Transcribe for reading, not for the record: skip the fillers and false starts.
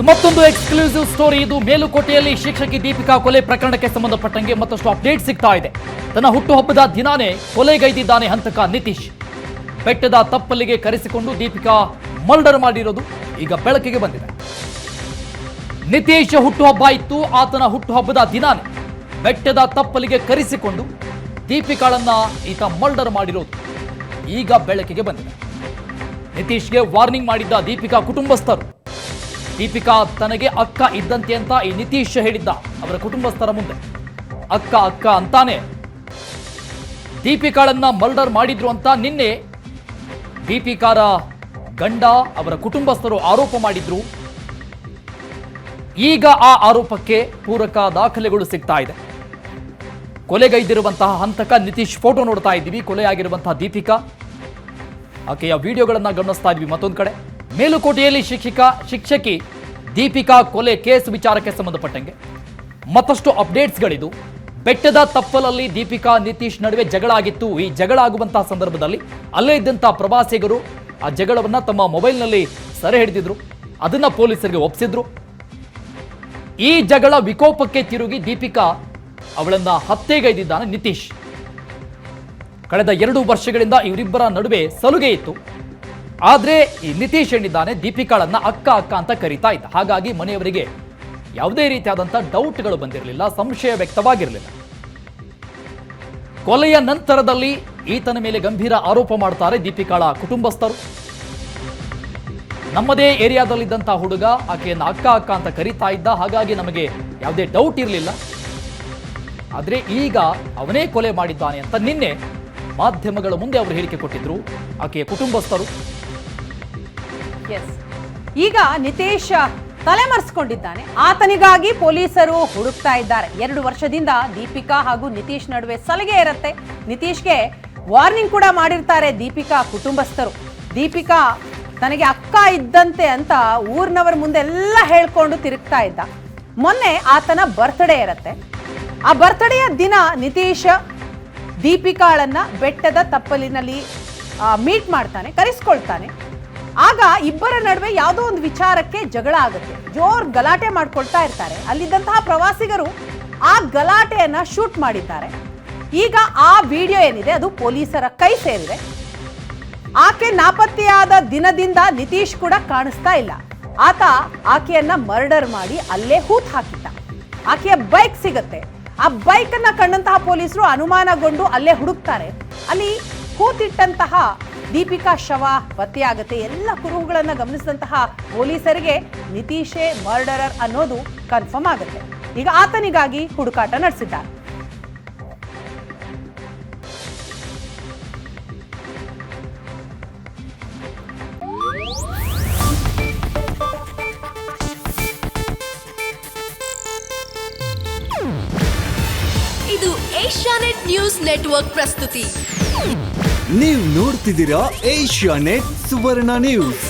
ಮತ್ತೊಂದು exclusive story ಇದು. ಮೇಲುಕೋಟೆಯಲ್ಲಿ ಶಿಕ್ಷಕಿ ದೀಪಿಕಾ ಕೊಲೆ ಪ್ರಕರಣಕ್ಕೆ ಸಂಬಂಧಪಟ್ಟಂಗೆ ಮತ್ತಷ್ಟು ಅಪ್ಡೇಟ್ ಸಿಗ್ತಾ ಇದೆ. ತನ್ನ ಹುಟ್ಟುಹಬ್ಬದ ದಿನಾನೇ ಕೊಲೆಗೈದಿದ್ದಾನೆ ಹಂತಕ ನಿತೀಶ್. ಬೆಟ್ಟದ ತಪ್ಪಲಿಗೆ ಕರೆಸಿಕೊಂಡು ದೀಪಿಕಾ ಮರ್ಡರ್ ಮಾಡಿರೋದು ಈಗ ಬೆಳಕಿಗೆ ಬಂದಿದೆ. ನಿತೀಶ್ ಹುಟ್ಟುಹಬ್ಬ ಇತ್ತು. ಆತನ ಹುಟ್ಟುಹಬ್ಬದ ದಿನಾನೇ ಬೆಟ್ಟದ ತಪ್ಪಲಿಗೆ ಕರೆಸಿಕೊಂಡು ದೀಪಿಕಾಳನ್ನ ಈತ ಮರ್ಡರ್ ಮಾಡಿರೋದು ಈಗ ಬೆಳಕಿಗೆ ಬಂದಿದೆ. ನಿತೀಶ್ಗೆ ವಾರ್ನಿಂಗ್ ಮಾಡಿದ್ದ ದೀಪಿಕಾ ಕುಟುಂಬಸ್ಥರು. ದೀಪಿಕಾ ತನಗೆ ಅಕ್ಕ ಇದ್ದಂತೆ ಅಂತ ಈ ನಿತೀಶ್ ಹೇಳಿದ್ದ ಅವರ ಕುಟುಂಬಸ್ಥರ ಮುಂದೆ. ಅಕ್ಕ ಅಕ್ಕ ಅಂತಾನೆ ದೀಪಿಕಾಳನ್ನ ಮರ್ಡರ್ ಮಾಡಿದ್ರು ಅಂತ ನಿನ್ನೆ ದೀಪಿಕಾರ ಗಂಡ ಅವರ ಕುಟುಂಬಸ್ಥರು ಆರೋಪ ಮಾಡಿದ್ರು. ಈಗ ಆ ಆರೋಪಕ್ಕೆ ಪೂರಕ ದಾಖಲೆಗಳು ಸಿಗ್ತಾ ಇದೆ. ಕೊಲೆಗೈದಿರುವಂತಹ ಹಂತಕ ನಿತೀಶ್ ಫೋಟೋ ನೋಡ್ತಾ ಇದ್ದೀವಿ. ಕೊಲೆಯಾಗಿರುವಂತಹ ದೀಪಿಕಾ, ಆಕೆಯ ವಿಡಿಯೋಗಳನ್ನ ಗಮನಿಸ್ತಾ ಇದ್ವಿ. ಮತ್ತೊಂದು ಕಡೆ ಮೇಲುಕೋಟೆಯಲ್ಲಿ ಶಿಕ್ಷಕಿ ದೀಪಿಕಾ ಕೊಲೆ ಕೇಸ್ ವಿಚಾರಕ್ಕೆ ಸಂಬಂಧಪಟ್ಟಂಗೆ ಮತ್ತಷ್ಟು ಅಪ್ಡೇಟ್ಸ್ಗಳಿದು. ಬೆಟ್ಟದ ತಪ್ಪಲಲ್ಲಿ ದೀಪಿಕಾ ನಿತೀಶ್ ನಡುವೆ ಜಗಳ ಆಗಿತ್ತು. ಈ ಜಗಳ ಆಗುವಂತಹ ಸಂದರ್ಭದಲ್ಲಿ ಅಲ್ಲೇ ಇದ್ದಂತಹ ಪ್ರವಾಸಿಗರು ಆ ಜಗಳವನ್ನ ತಮ್ಮ ಮೊಬೈಲ್ನಲ್ಲಿ ಸೆರೆ ಹಿಡಿದಿದ್ರು. ಅದನ್ನ ಪೊಲೀಸರಿಗೆ ಒಪ್ಪಿಸಿದ್ರು. ಈ ಜಗಳ ವಿಕೋಪಕ್ಕೆ ತಿರುಗಿ ದೀಪಿಕಾ ಅವಳನ್ನ ಹತ್ಯೆಗೈದಿದ್ದಾನೆ ನಿತೀಶ್. ಕಳೆದ 2 ವರ್ಷಗಳಿಂದ ಇವರಿಬ್ಬರ ನಡುವೆ ಸಲುಗೆ ಇತ್ತು. ಆದ್ರೆ ಈ ನಿತೀಶ್ ಏನಿದ್ದಾನೆ ದೀಪಿಕಾಳನ್ನ ಅಕ್ಕ ಅಕ್ಕ ಅಂತ ಕರೀತಾ ಇದ್ದ. ಹಾಗಾಗಿ ಮನೆಯವರಿಗೆ ಯಾವುದೇ ರೀತಿಯಾದಂತಹ ಡೌಟ್ಗಳು ಬಂದಿರಲಿಲ್ಲ, ಸಂಶಯ ವ್ಯಕ್ತವಾಗಿರಲಿಲ್ಲ. ಕೊಲೆಯ ನಂತರದಲ್ಲಿ ಈತನ ಮೇಲೆ ಗಂಭೀರ ಆರೋಪ ಮಾಡ್ತಾರೆ ದೀಪಿಕಾಳ ಕುಟುಂಬಸ್ಥರು. ನಮ್ಮದೇ ಏರಿಯಾದಲ್ಲಿದ್ದಂತಹ ಹುಡುಗ ಆಕೆಯನ್ನ ಅಕ್ಕ ಅಕ್ಕ ಅಂತ ಕರೀತಾ ಇದ್ದ, ಹಾಗಾಗಿ ನಮಗೆ ಯಾವುದೇ ಡೌಟ್ ಇರಲಿಲ್ಲ. ಆದ್ರೆ ಈಗ ಅವನೇ ಕೊಲೆ ಮಾಡಿದ್ದಾನೆ ಅಂತ ನಿನ್ನೆ ಮಾಧ್ಯಮಗಳ ಮುಂದೆ ಅವರು ಹೇಳಿಕೆ ಕೊಟ್ಟಿದ್ರು ಆಕೆಯ ಕುಟುಂಬಸ್ಥರು. ಈಗ ನಿತೀಶ್ ತಲೆಮರೆಸಿಕೊಂಡಿದ್ದಾನೆ. ಆತನಿಗಾಗಿ ಪೊಲೀಸರು ಹುಡುಕ್ತಾ ಇದ್ದಾರೆ. 2 ವರ್ಷದಿಂದ ದೀಪಿಕಾ ಹಾಗೂ ನಿತೀಶ್ ನಡುವೆ ಸಲಗೆ ಇರುತ್ತೆ. ನಿತೀಶ್ಗೆ ವಾರ್ನಿಂಗ್ ಕೂಡ ಮಾಡಿರ್ತಾರೆ ದೀಪಿಕಾ ಕುಟುಂಬಸ್ಥರು. ದೀಪಿಕಾ ತನಗೆ ಅಕ್ಕ ಇದ್ದಂತೆ ಅಂತ ಊರಿನವರ ಮುಂದೆ ಎಲ್ಲ ಹೇಳ್ಕೊಂಡು ತಿರುಗ್ತಾ ಇದ್ದ. ಮೊನ್ನೆ ಆತನ ಬರ್ತ್ಡೇ ಇರುತ್ತೆ. ಆ ಬರ್ತ್ಡೇಯ ದಿನ ನಿತೀಶ್ ದೀಪಿಕಾಳನ್ನ ಬೆಟ್ಟದ ತಪ್ಪಲಿನಲ್ಲಿ ಮೀಟ್ ಮಾಡ್ತಾನೆ, ಕರೆಸ್ಕೊಳ್ತಾನೆ. ಆಗ ಇಬ್ಬರ ನಡುವೆ ಯಾವುದೋ ಒಂದು ವಿಚಾರಕ್ಕೆ ಜಗಳ ಆಗುತ್ತೆ. ಜೋರ್ ಗಲಾಟೆ ಮಾಡ್ಕೊಳ್ತಾ ಇರ್ತಾರೆ. ಅಲ್ಲಿದ್ದಂತಹ ಪ್ರವಾಸಿಗರು ಆ ಗಲಾಟೆಯನ್ನ ಶೂಟ್ ಮಾಡಿದ್ದಾರೆ. ಈಗ ಆ ವಿಡಿಯೋ ಏನಿದೆ ಅದು ಪೊಲೀಸರ ಕೈ ಸೇರಿದೆ. ಆಕೆ ನಾಪತ್ತೆಯಾದ ದಿನದಿಂದ ನಿತೀಶ್ ಕೂಡ ಕಾಣಿಸ್ತಾ ಇಲ್ಲ. ಆತ ಆಕೆಯನ್ನ ಮರ್ಡರ್ ಮಾಡಿ ಅಲ್ಲೇ ಹೂತ್ ಹಾಕಿದ್ದ. ಆಕೆಯ ಬೈಕ್ ಸಿಗುತ್ತೆ. ಆ ಬೈಕ್ ಅನ್ನ ಕಂಡಂತಹ ಪೊಲೀಸರು ಅನುಮಾನಗೊಂಡು ಅಲ್ಲೇ ಹುಡುಕ್ತಾರೆ. ಅಲ್ಲಿ ಹೂತಿಟ್ಟಂತಹ ದೀಪಿಕಾ ಶವ ಪತ್ತೆಯಾಗುತ್ತೆ. ಎಲ್ಲ ಕುರುಹುಗಳನ್ನ ಗಮನಿಸಿದಂತಹ ಪೊಲೀಸರಿಗೆ ನಿತೀಶೇ ಮರ್ಡರರ್ ಅನ್ನೋದು ಕನ್ಫರ್ಮ್ ಆಗುತ್ತೆ. ಈಗ ಆತನಿಗಾಗಿ ಹುಡುಕಾಟ ನಡೆಸಿದ್ದಾರೆ. ಇದು ಏಷ್ಯಾನೆಟ್ ನ್ಯೂಸ್ ನೆಟ್ವರ್ಕ್ ಪ್ರಸ್ತುತಿ. ನೀವು ನೋಡ್ತಿದ್ದೀರಾ ಏಷ್ಯಾನೆಟ್ ಸುವರ್ಣ ನ್ಯೂಸ್.